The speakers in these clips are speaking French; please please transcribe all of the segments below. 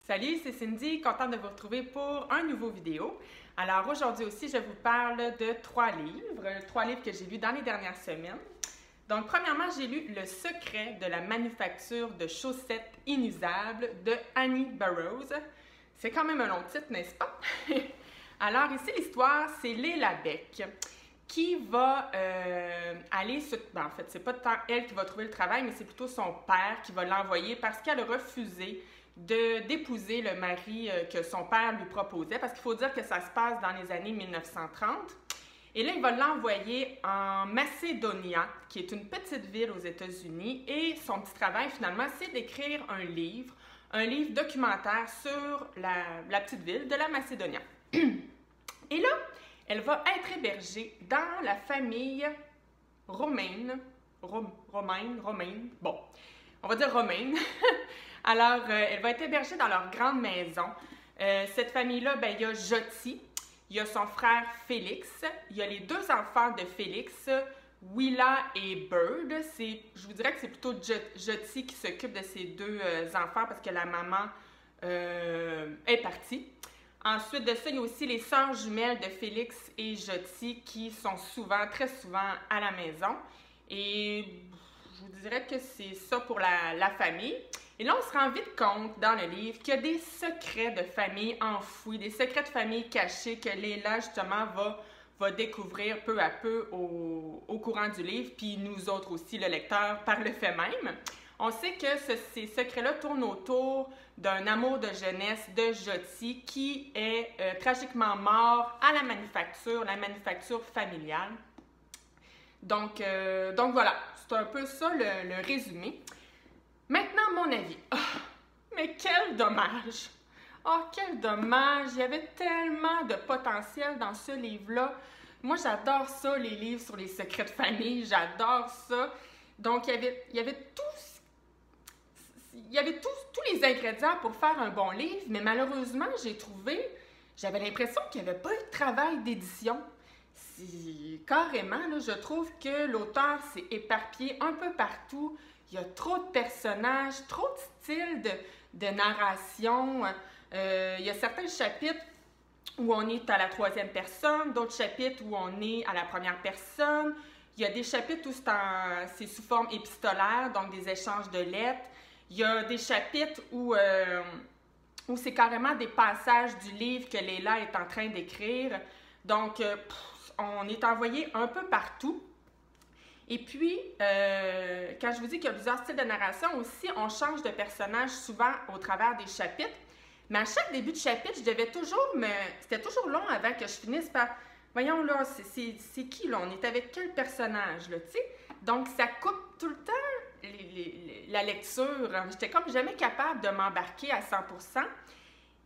Salut, c'est Cindy, contente de vous retrouver pour un nouveau vidéo. Alors aujourd'hui aussi, je vous parle de trois livres que j'ai lus dans les dernières semaines. Donc premièrement, j'ai lu Le secret de la manufacture de chaussettes inusables de Annie Burroughs. C'est quand même un long titre, n'est-ce pas? Alors ici, l'histoire, c'est Léla Beck qui va aller sur... en fait, c'est pas tant elle qui va trouver le travail, mais c'est plutôt son père qui va l'envoyer parce qu'elle a refusé d'épouser le mari que son père lui proposait, parce qu'il faut dire que ça se passe dans les années 1930. Et là, il va l'envoyer en Macedonia, qui est une petite ville aux États-Unis, et son petit travail, finalement, c'est d'écrire un livre documentaire sur la petite ville de la Macédonie. Et là, elle va être hébergée dans la famille romaine, bon, on va dire romaine. Alors, elle va être hébergée dans leur grande maison. Cette famille-là, ben, il y a Joti, il y a son frère Félix, il y a les deux enfants de Félix, Willa et Bird. Je vous dirais que c'est plutôt Joti qui s'occupe de ces deux enfants parce que la maman est partie. Ensuite de ça, il y a aussi les sœurs jumelles de Félix et Joti qui sont très souvent à la maison. Et je vous dirais que c'est ça pour la famille. Et là, on se rend vite compte dans le livre qu'il y a des secrets de famille enfouis, des secrets de famille cachés que Léla, justement, va découvrir peu à peu au courant du livre, puis nous autres aussi, le lecteur, par le fait même. On sait que ces secrets-là tournent autour d'un amour de jeunesse de Joti qui est tragiquement mort à la manufacture familiale. Donc voilà, c'est un peu ça le résumé. Maintenant, mon avis. Oh, mais quel dommage! Oh, quel dommage! Il y avait tellement de potentiel dans ce livre-là. Moi, j'adore ça, les livres sur les secrets de famille. J'adore ça. Donc, il y avait tous les ingrédients pour faire un bon livre, mais malheureusement, j'avais l'impression qu'il n'y avait pas eu de travail d'édition. Carrément, là, je trouve que l'auteur s'est éparpillé un peu partout. Il y a trop de personnages, trop de styles de narration. Il y a certains chapitres où on est à la troisième personne, d'autres chapitres où on est à la première personne. Il y a des chapitres où c'est sous forme épistolaire, donc des échanges de lettres. Il y a des chapitres où c'est carrément des passages du livre que Léla est en train d'écrire. Donc, on est envoyé un peu partout. Et puis, quand je vous dis qu'il y a plusieurs styles de narration aussi, on change de personnage souvent au travers des chapitres. Mais à chaque début de chapitre, c'était toujours long avant que je finisse par... Voyons là, c'est qui là? On est avec quel personnage là, tu sais? Donc, ça coupe tout le temps la lecture. J'étais comme jamais capable de m'embarquer à 100%.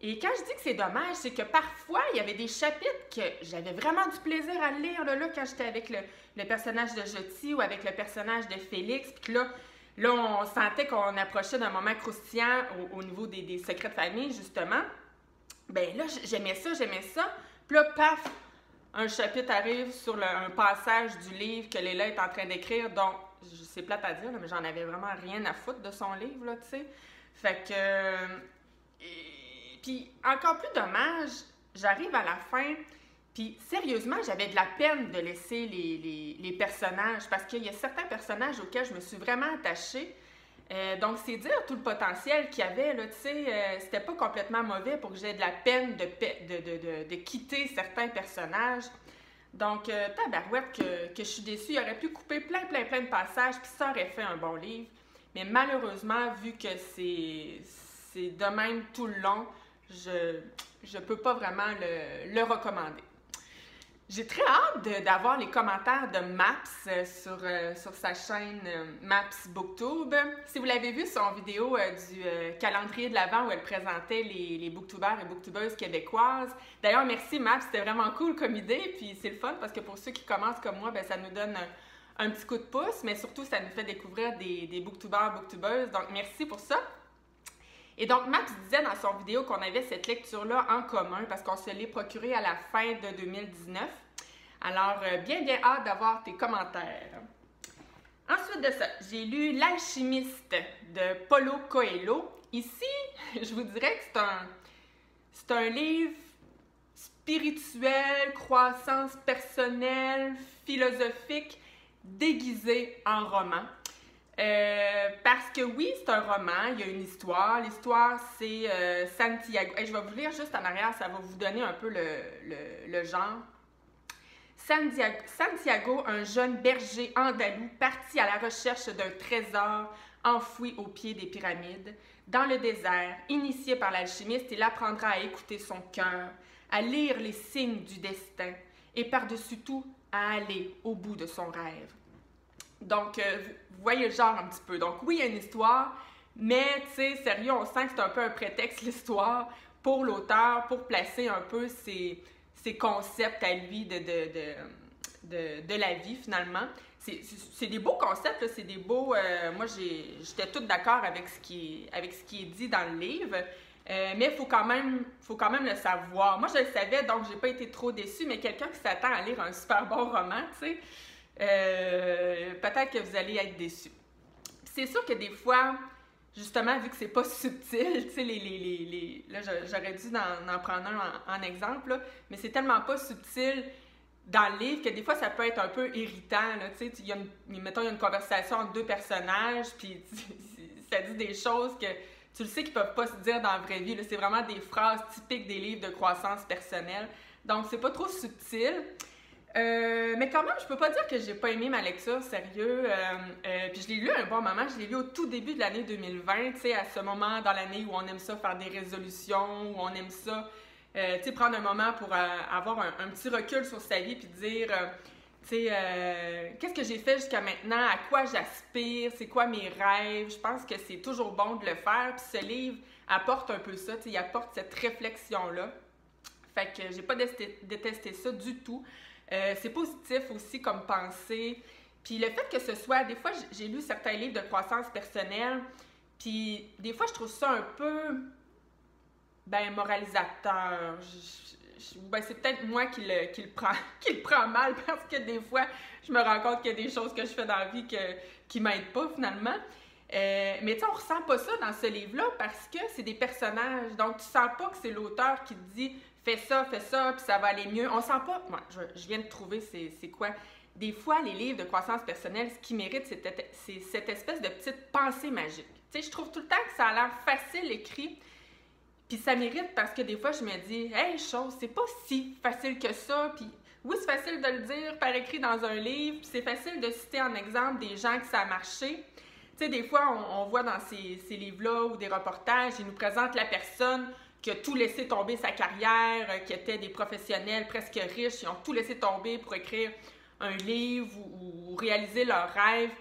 Et quand je dis que c'est dommage, c'est que parfois, il y avait des chapitres que j'avais vraiment du plaisir à lire là, quand j'étais avec le personnage de Joti ou avec le personnage de Félix. Puis là, on sentait qu'on approchait d'un moment croustillant au niveau des secrets de famille, justement. Bien là, j'aimais ça. Puis là, paf, un chapitre arrive sur un passage du livre que Léla est en train d'écrire. Donc, c'est plate à dire, là, mais j'en avais vraiment rien à foutre de son livre, là, tu sais. Fait que... Puis, encore plus dommage, j'arrive à la fin, puis sérieusement, j'avais de la peine de laisser les personnages, parce qu'il y a certains personnages auxquels je me suis vraiment attachée. Donc, c'est dire tout le potentiel qu'il y avait, là, tu sais, c'était pas complètement mauvais pour que j'aie de la peine de quitter certains personnages. Donc, tabarouette que je suis déçue, il aurait pu couper plein de passages, puis ça aurait fait un bon livre. Mais malheureusement, vu que c'est de même tout le long, je peux pas vraiment le recommander. J'ai très hâte d'avoir les commentaires de Maps sur sa chaîne Maps Booktube. Si vous l'avez vu, son vidéo du calendrier de l'Avent où elle présentait les booktubers et booktubeuses québécoises. D'ailleurs, merci Maps, c'était vraiment cool comme idée. Puis c'est le fun parce que pour ceux qui commencent comme moi, ben, ça nous donne un petit coup de pouce, mais surtout ça nous fait découvrir des booktubers, booktubeuses. Donc merci pour ça. Et donc, Maps disait dans son vidéo qu'on avait cette lecture-là en commun parce qu'on se l'est procurée à la fin de 2019. Alors, bien hâte d'avoir tes commentaires. Ensuite de ça, j'ai lu L'Alchimiste de Paulo Coelho Ici, je vous dirais que c'est un livre spirituel, croissance personnelle, philosophique, déguisé en roman. Parce que oui, c'est un roman, il y a une histoire. L'histoire, c'est Santiago. Je vais vous lire juste en arrière, ça va vous donner un peu le genre. Santiago, un jeune berger andalou parti à la recherche d'un trésor enfoui au pied des pyramides. Dans le désert, initié par l'alchimiste, il apprendra à écouter son cœur, à lire les signes du destin et par-dessus tout, à aller au bout de son rêve. Donc, vous voyez le genre un petit peu. Donc, oui, il y a une histoire, mais, tu sais, sérieux, on sent que c'est un peu un prétexte, l'histoire, pour l'auteur, pour placer un peu ses concepts à lui de la vie, finalement. C'est des beaux concepts, c'est des beaux... moi, j'étais toute d'accord avec ce qui est dit dans le livre, mais il faut quand même le savoir. Moi, je le savais, donc j'ai pas été trop déçue, mais quelqu'un qui s'attend à lire un super bon roman, tu sais, peut-être que vous allez être déçus. C'est sûr que des fois, justement, vu que c'est pas subtil, tu sais, là, j'aurais dû en prendre un en exemple, là, mais c'est tellement pas subtil dans le livre que des fois, ça peut être un peu irritant, là, tu sais, mettons, il y a une conversation entre deux personnages, puis ça dit des choses que tu le sais qu'ils peuvent pas se dire dans la vraie vie, là, c'est vraiment des phrases typiques des livres de croissance personnelle, donc c'est pas trop subtil. Mais quand même, je peux pas dire que j'ai pas aimé ma lecture, sérieux. Puis je l'ai lu à un bon moment, je l'ai lu au tout début de l'année 2020, tu sais, à ce moment dans l'année où on aime ça faire des résolutions, où on aime ça, tu sais, prendre un moment pour avoir un petit recul sur sa vie, puis dire, tu sais, qu'est-ce que j'ai fait jusqu'à maintenant, à quoi j'aspire, c'est quoi mes rêves. Je pense que c'est toujours bon de le faire, puis ce livre apporte un peu ça, tu sais, il apporte cette réflexion-là. Fait que j'ai pas détesté ça du tout. C'est positif aussi comme pensée. Puis le fait que ce soit, des fois, j'ai lu certains livres de croissance personnelle, puis des fois, je trouve ça un peu, moralisateur. C'est peut-être moi qui le prend mal, parce que des fois, je me rends compte qu'il y a des choses que je fais dans la vie qui m'aident pas, finalement. Mais tu sais, on ressent pas ça dans ce livre-là, parce que c'est des personnages. Donc, tu sens pas que c'est l'auteur qui te dit fais ça, puis ça va aller mieux. On sent pas... Moi, je viens de trouver c'est quoi. Des fois, les livres de croissance personnelle, ce qui mérite, c'est cette espèce de petite pensée magique. Tu sais, je trouve tout le temps que ça a l'air facile écrit, puis ça mérite parce que des fois, je me dis, hey, c'est pas si facile que ça, puis oui, c'est facile de le dire par écrit dans un livre, puis c'est facile de citer en exemple des gens que ça a marché. Tu sais, des fois, on voit dans ces livres-là ou des reportages, ils nous présentent la personne qui a tout laissé tomber sa carrière, qui étaient des professionnels presque riches, ils ont tout laissé tomber pour écrire un livre ou réaliser leurs rêves,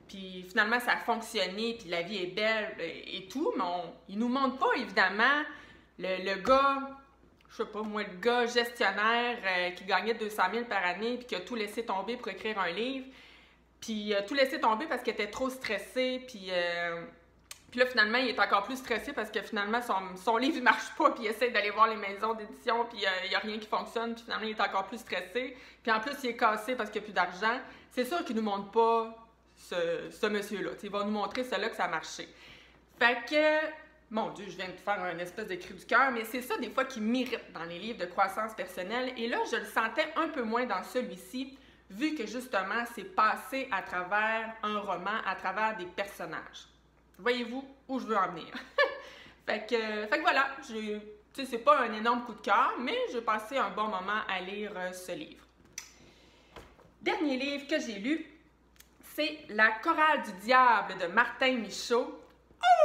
puis finalement ça a fonctionné, puis la vie est belle et tout, mais ils nous montrent pas évidemment le gars, je sais pas moi, le gars gestionnaire qui gagnait 200 000 par année, puis qui a tout laissé tomber pour écrire un livre, puis tout laissé tomber parce qu'il était trop stressé, puis là, finalement, il est encore plus stressé parce que finalement, son livre ne marche pas, puis il essaie d'aller voir les maisons d'édition, puis il n'y a rien qui fonctionne, puis finalement, il est encore plus stressé. Puis en plus, il est cassé parce qu'il n'y a plus d'argent. C'est sûr qu'il ne nous montre pas ce monsieur-là. Il va nous montrer cela que ça a marché. Fait que, mon Dieu, je viens de faire un espèce de cri du cœur, mais c'est ça des fois qui mérite dans les livres de croissance personnelle. Et là, je le sentais un peu moins dans celui-ci, vu que justement, c'est passé à travers un roman, à travers des personnages. Voyez-vous où je veux en venir? fait que voilà, tu sais, c'est pas un énorme coup de cœur, mais j'ai passé un bon moment à lire ce livre. Dernier livre que j'ai lu, c'est La chorale du diable de Martin Michaud.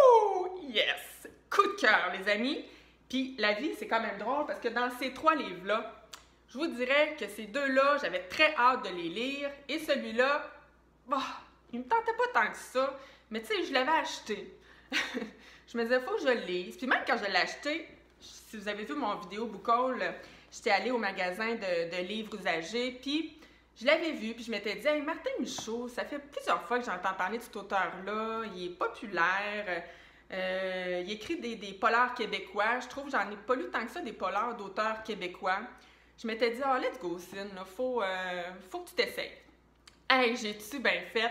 Oh, yes! Coup de cœur, les amis! Puis la vie, c'est quand même drôle parce que dans ces trois livres-là, je vous dirais que ces deux-là, j'avais très hâte de les lire. Et celui-là, il me tentait pas tant que ça. Mais tu sais, je l'avais acheté. Je me disais, il faut que je le lise. Puis même quand je l'ai acheté, si vous avez vu mon vidéo Book Haul, j'étais allée au magasin de livres usagés, puis je l'avais vu, puis je m'étais dit, hey, Martin Michaud, ça fait plusieurs fois que j'entends parler de cet auteur-là, il est populaire, il écrit des polars québécois. Je trouve que j'en ai pas lu tant que ça, des polars d'auteurs québécois. Je m'étais dit, let's go, Cine, faut que tu t'essayes. Hey, j'ai-tu bien fait?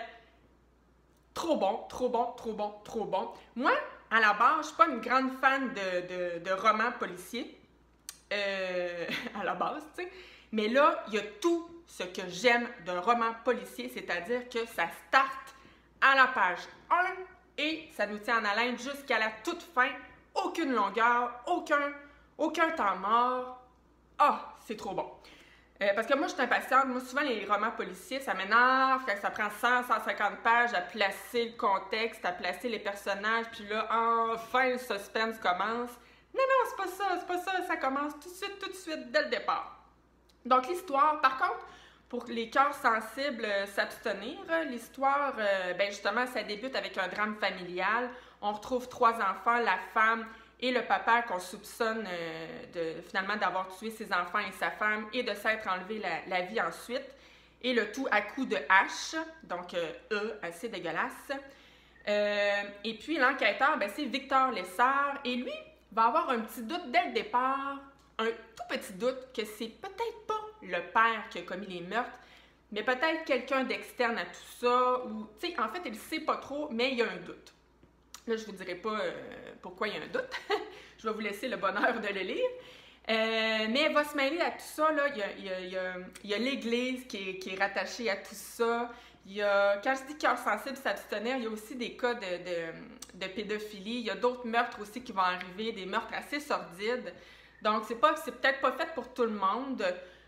Trop bon, trop bon, trop bon, trop bon. Moi, à la base, je suis pas une grande fan de romans policiers, à la base, tu sais. Mais là, il y a tout ce que j'aime d'un roman policier, c'est-à-dire que ça starte à la page 1 et ça nous tient en haleine jusqu'à la toute fin. Aucune longueur, aucun temps mort. Ah, c'est trop bon. Parce que moi, je suis impatiente. Moi, souvent, les romans policiers, ça m'énerve quand ça prend 100-150 pages à placer le contexte, à placer les personnages, puis là, enfin, le suspense commence. Non, non, c'est pas ça, ça commence tout de suite, dès le départ. Donc, l'histoire, par contre, pour les cœurs sensibles, s'abstenir, l'histoire, ben justement, ça débute avec un drame familial. On retrouve 3 enfants, la femme et le papa qu'on soupçonne finalement d'avoir tué ses enfants et sa femme et de s'être enlevé la vie ensuite. Et le tout à coups de hache, donc assez dégueulasse. Et puis l'enquêteur, ben, c'est Victor Lessard et lui va avoir un petit doute dès le départ, un tout petit doute que c'est peut-être pas le père qui a commis les meurtres, mais peut-être quelqu'un d'externe à tout ça, ou, tu sais, en fait, il ne sait pas trop, mais il y a un doute. Là, je ne vous dirai pas pourquoi il y a un doute. Je vais vous laisser le bonheur de le lire. Mais elle va se mêler à tout ça. Là. Il y a l'Église qui est rattachée à tout ça. Il y a, quand je dis cœur sensible, s'abstenir, il y a aussi des cas de pédophilie. Il y a d'autres meurtres aussi qui vont arriver, des meurtres assez sordides. Donc, c'est peut-être pas fait pour tout le monde,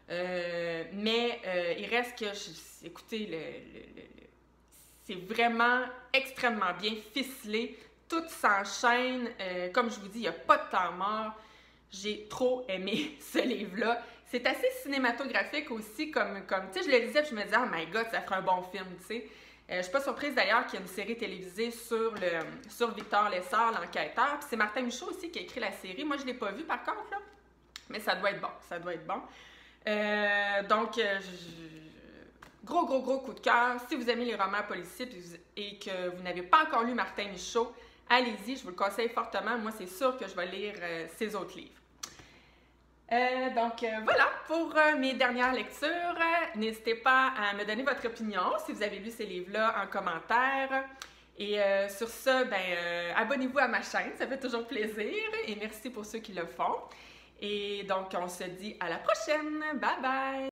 mais il reste que, écoutez, c'est vraiment extrêmement bien ficelé. Tout s'enchaîne. Comme je vous dis, il n'y a pas de temps mort. J'ai trop aimé ce livre-là. C'est assez cinématographique aussi, comme tu sais, je le lisais et je me disais, oh my God, ça ferait un bon film, tu sais. Je suis pas surprise d'ailleurs qu'il y ait une série télévisée sur Victor Lessard, l'enquêteur. Puis c'est Martin Michaud aussi qui a écrit la série. Moi, je l'ai pas vue par contre, là. Mais ça doit être bon, ça doit être bon. Donc, gros coup de cœur. Si vous aimez les romans policiers et que vous n'avez pas encore lu Martin Michaud, allez-y, je vous le conseille fortement. Moi, c'est sûr que je vais lire ses autres livres. Donc, voilà pour mes dernières lectures. N'hésitez pas à me donner votre opinion si vous avez lu ces livres-là en commentaire. Et sur ce, ben, abonnez-vous à ma chaîne, ça fait toujours plaisir. Et merci pour ceux qui le font. Et donc, on se dit à la prochaine. Bye bye!